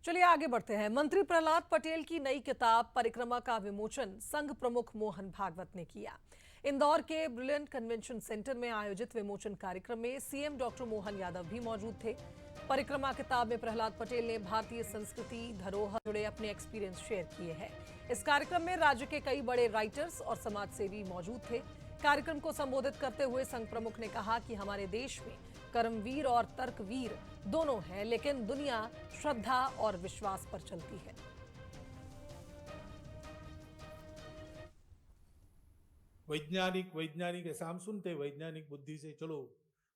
चलिए आगे बढ़ते हैं। मंत्री प्रहलाद पटेल की नई किताब परिक्रमा का विमोचन संघ प्रमुख मोहन भागवत ने किया। इंदौर के ब्रिलियंट कन्वेंशन सेंटर में आयोजित विमोचन कार्यक्रम में सीएम डॉक्टर मोहन यादव भी मौजूद थे। परिक्रमा किताब में प्रहलाद पटेल ने भारतीय संस्कृति धरोहर जुड़े अपने एक्सपीरियंस शेयर किए हैं। इस कार्यक्रम में राज्य के कई बड़े राइटर्स और समाजसेवी मौजूद थे। कार्यक्रम को संबोधित करते हुए संघ प्रमुख ने कहा कि हमारे देश में कर्मवीर और तर्कवीर दोनों हैं, लेकिन दुनिया श्रद्धा और विश्वास पर चलती है। वैज्ञानिक ऐसा हम सुनते, वैज्ञानिक बुद्धि से चलो,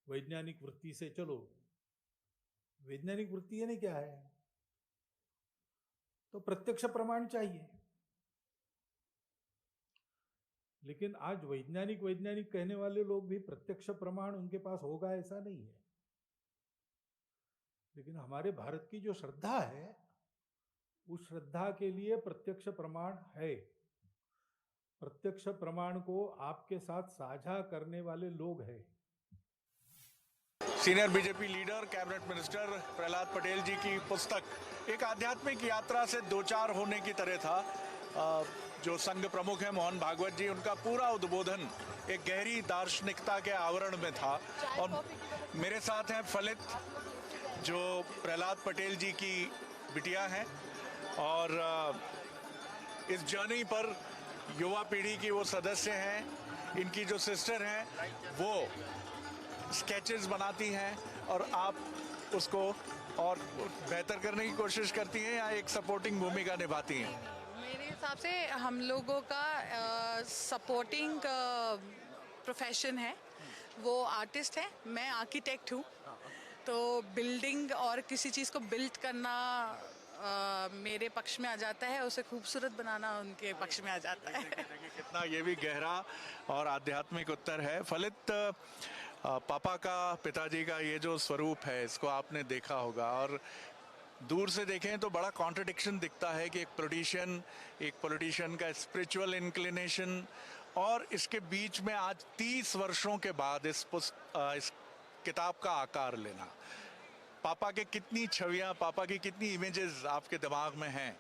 वैज्ञानिक वृत्ति से चलो। वैज्ञानिक वृत्ति यानी क्या है? तो प्रत्यक्ष प्रमाण चाहिए। लेकिन आज वैज्ञानिक कहने वाले लोग भी प्रत्यक्ष प्रमाण उनके पास होगा ऐसा नहीं है। लेकिन हमारे भारत की जो श्रद्धा है, उस श्रद्धा के लिए प्रत्यक्ष प्रमाण है। प्रत्यक्ष प्रमाण को आपके साथ साझा करने वाले लोग हैं। Senior BJP leader cabinet minister Prahlad Patel ji की पुस्तक एक आध्यात्मिक यात्रा से दो चार होने की तरह था। जो संघ प्रमुख हैं मोहन भागवत जी, उनका पूरा उद्बोधन एक गहरी दार्शनिकता के आवरण में था। और मेरे साथ हैं फलित, जो प्रहलाद पटेल जी की बिटिया हैं, और इस जर्नी पर युवा पीढ़ी की वो सदस्य हैं। इनकी जो सिस्टर हैं वो स्केचेस बनाती हैं और आप उसको और बेहतर करने की कोशिश करती हैं या एक सपोर्टिंग भूमिका निभाती हैं? मेरे हिसाब से हम लोगों का सपोर्टिंग प्रोफेशन है। वो आर्टिस्ट है, मैं आर्किटेक्ट हूँ। तो बिल्डिंग और किसी चीज़ को बिल्ड करना मेरे पक्ष में आ जाता है, उसे खूबसूरत बनाना उनके पक्ष में आ जाता है। कितना ये भी गहरा और आध्यात्मिक उत्तर है। फलित, पापा का, पिताजी का ये जो स्वरूप है, इसको आपने देखा होगा, और दूर से देखें तो बड़ा कॉन्ट्रडिक्शन दिखता है कि एक पॉलिटिशियन का स्पिरिचुअल इंक्लिनेशन, और इसके बीच में आज 30 वर्षों के बाद इस किताब का आकार लेना। पापा के कितनी छवियां, पापा की कितनी इमेजेस आपके दिमाग में हैं?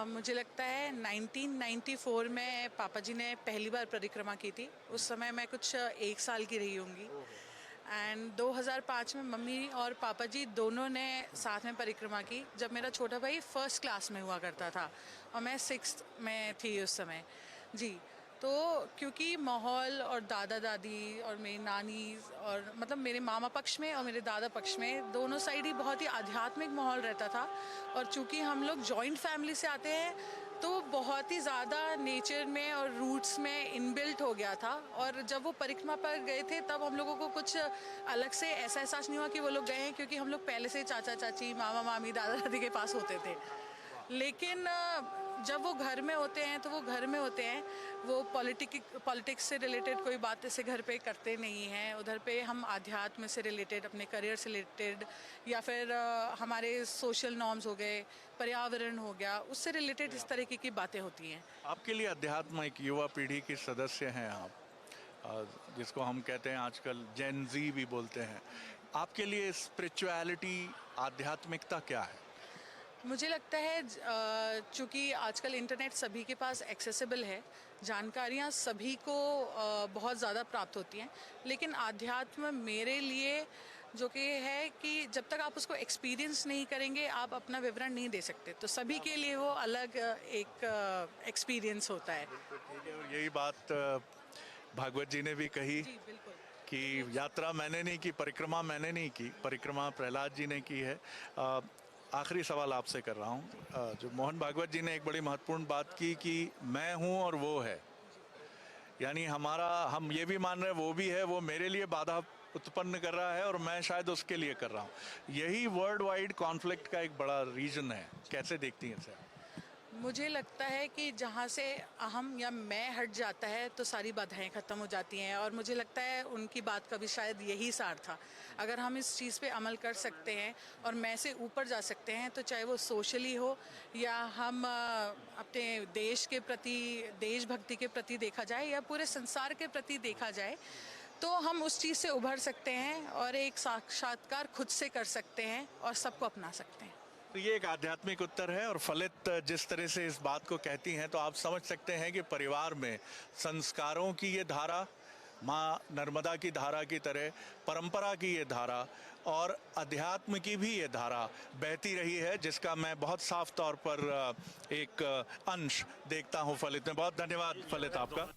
मुझे लगता है 1994 में पापा जी ने पहली बार परिक्रमा की थी। उस समय मैं कुछ 1 साल की रही होंगी। एंड 2005 में मम्मी और पापा जी दोनों ने साथ में परिक्रमा की, जब मेरा छोटा भाई फर्स्ट क्लास में हुआ करता था और मैं 6th में थी उस समय जी। तो क्योंकि माहौल और दादा दादी और मेरी नानी और मतलब मेरे मामा पक्ष में और मेरे दादा पक्ष में दोनों साइड ही बहुत ही आध्यात्मिक माहौल रहता था। और चूँकि हम लोग जॉइंट फैमिली से आते हैं तो बहुत ही ज़्यादा नेचर में और रूट्स में इनबिल्ट हो गया था। और जब वो परिक्रमा पर गए थे तब हम लोगों को कुछ अलग से ऐसा एहसास नहीं हुआ कि वो लोग गए हैं, क्योंकि हम लोग पहले से चाचा चाची, मामा मामी, दादा दादी के पास होते थे। लेकिन जब वो घर में होते हैं तो वो घर में होते हैं, वो पॉलिटिक्स से रिलेटेड कोई बात ऐसे घर पे करते नहीं हैं। उधर पे हम आध्यात्म से रिलेटेड, अपने करियर से रिलेटेड, या फिर हमारे सोशल नॉर्म्स हो गए, पर्यावरण हो गया, उससे रिलेटेड इस तरीके की बातें होती हैं। आपके लिए अध्यात्म, एक युवा पीढ़ी की सदस्य हैं आप, जिसको हम कहते हैं आजकल जेन ज़ी भी बोलते हैं। आपके लिए स्पिरिचुअलिटी, आध्यात्मिकता क्या है? मुझे लगता है चूँकि आजकल इंटरनेट सभी के पास एक्सेसिबल है, जानकारियाँ सभी को बहुत ज़्यादा प्राप्त होती हैं, लेकिन आध्यात्म मेरे लिए जो कि है कि जब तक आप उसको एक्सपीरियंस नहीं करेंगे आप अपना विवरण नहीं दे सकते। तो सभी के लिए वो अलग एक एक्सपीरियंस होता है। ठीक है, और यही बात भागवत जी ने भी कही जी बिल्कुल। कि यात्रा मैंने नहीं की, परिक्रमा मैंने नहीं की, परिक्रमा प्रहलाद जी ने की है। आखिरी सवाल आपसे कर रहा हूँ। जो मोहन भागवत जी ने एक बड़ी महत्वपूर्ण बात की कि मैं हूँ और वो है, यानी हम ये भी मान रहे हैं वो भी है, वो मेरे लिए बाधा उत्पन्न कर रहा है और मैं शायद उसके लिए कर रहा हूँ। यही वर्ल्ड वाइड कॉन्फ्लिक्ट का एक बड़ा रीजन है। कैसे देखती हैं इसे? मुझे लगता है कि जहाँ से अहम या मैं हट जाता है तो सारी बाधाएं ख़त्म हो जाती हैं। और मुझे लगता है उनकी बात का भी शायद यही सार था। अगर हम इस चीज़ पे अमल कर सकते हैं और मैं से ऊपर जा सकते हैं, तो चाहे वो सोशली हो या हम अपने देश के प्रति, देशभक्ति के प्रति देखा जाए या पूरे संसार के प्रति देखा जाए, तो हम उस चीज़ से उभर सकते हैं और एक साक्षात्कार खुद से कर सकते हैं और सबको अपना सकते हैं। तो ये एक आध्यात्मिक उत्तर है और फलित जिस तरह से इस बात को कहती हैं तो आप समझ सकते हैं कि परिवार में संस्कारों की ये धारा, माँ नर्मदा की धारा की तरह परंपरा की ये धारा और अध्यात्म की भी ये धारा बहती रही है, जिसका मैं बहुत साफ तौर पर एक अंश देखता हूँ फलित में। बहुत धन्यवाद फलित आपका।